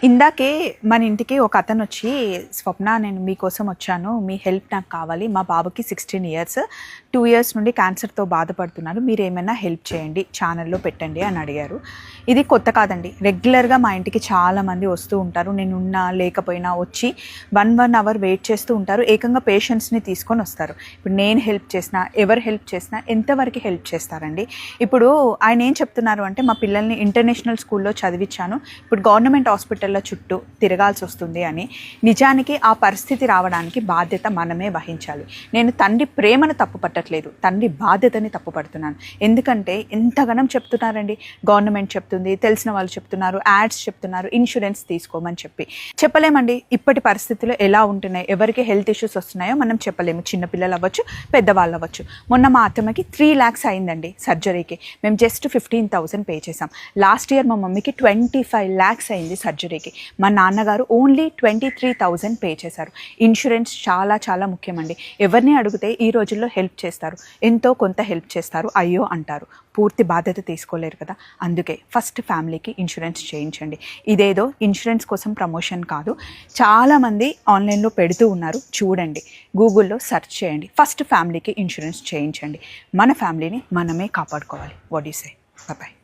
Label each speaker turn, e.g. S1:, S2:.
S1: ఇందాకే మన ఇంటికి ఒక అతను వచ్చి, స్వప్న నేను మీకోసం వచ్చాను, మీ హెల్ప్ నాకు కావాలి, మా బాబుకి 16 ఇయర్స్ 2 ఇయర్స్ నుండి క్యాన్సర్తో బాధపడుతున్నారు, మీరు ఏమైనా హెల్ప్ చేయండి, ఛానల్లో పెట్టండి అని అడిగారు. ఇది కొత్త కాదండి, రెగ్యులర్గా మా ఇంటికి చాలామంది వస్తూ ఉంటారు. నేను ఉన్నా లేకపోయినా వచ్చి 1 అవర్ వెయిట్ చేస్తూ ఉంటారు. ఏకంగా పేషెంట్స్ని తీసుకొని వస్తారు. ఇప్పుడు నేను హెల్ప్ చేసినా, ఎవరు హెల్ప్ చేసినా ఎంతవరకు హెల్ప్ చేస్తారండి? ఇప్పుడు ఆయన ఏం చెప్తున్నారు అంటే, మా పిల్లల్ని ఇంటర్నేషనల్ స్కూల్లో చదివించాను, ఇప్పుడు గవర్నమెంట్ హాస్పిటల్లో చుట్టూ తిరగాల్సి వస్తుంది అని. నిజానికి ఆ పరిస్థితి రావడానికి బాధ్యత మనమే వహించాలి. నేను తండ్రి ప్రేమను తప్పు పట్టట్లేదు, తండ్రి బాధ్యతని తప్పు పడుతున్నాను. ఎందుకంటే ఎంతగానం చెప్తున్నారండి, గవర్నమెంట్ చెప్తుంది, తెలిసిన వాళ్ళు చెప్తున్నారు, యాడ్స్ చెప్తున్నారు, ఇన్సూరెన్స్ తీసుకోమని చెప్పలేమండి. ఇప్పటి పరిస్థితుల్లో ఎలా ఉంటున్నాయి, ఎవరికి హెల్త్ ఇష్యూస్ వస్తున్నాయో మనం చెప్పలేము. చిన్నపిల్లలు అవ్వచ్చు, పెద్దవాళ్ళు అవ్వచ్చు. మొన్న మా అత్తమ్మకి 3 lakhs అయిందండి సర్జరీకి. మేము జస్ట్ 15,000 పే చేసాం. లాస్ట్ ఇయర్ మా మమ్మీకి 25 lakhs అయింది సర్జరీకి. మా నాన్నగారు ఓన్లీ 23,000 పే చేశారు. ఇన్సూరెన్స్ చాలా చాలా ముఖ్యమండి. ఎవరిని అడిగితే ఈ రోజుల్లో హెల్ప్ చేస్తారు, ఎంతో కొంత హెల్ప్ చేస్తారు, అయ్యో అంటారు, పూర్తి బాధ్యత తీసుకోలేరు కదా. అందుకే ఫస్ట్ ఫ్యామిలీకి ఇన్సూరెన్స్ చేయించండి. ఇదేదో ఇన్సూరెన్స్ కోసం ప్రమోషన్ కాదు, చాలామంది ఆన్లైన్లో పెడుతూ ఉన్నారు, చూడండి, గూగుల్లో సెర్చ్ చేయండి. ఫస్ట్ ఫ్యామిలీకి ఇన్సూరెన్స్ చేయించండి. మన ఫ్యామిలీని మనమే కాపాడుకోవాలి. What you say? బాయ్.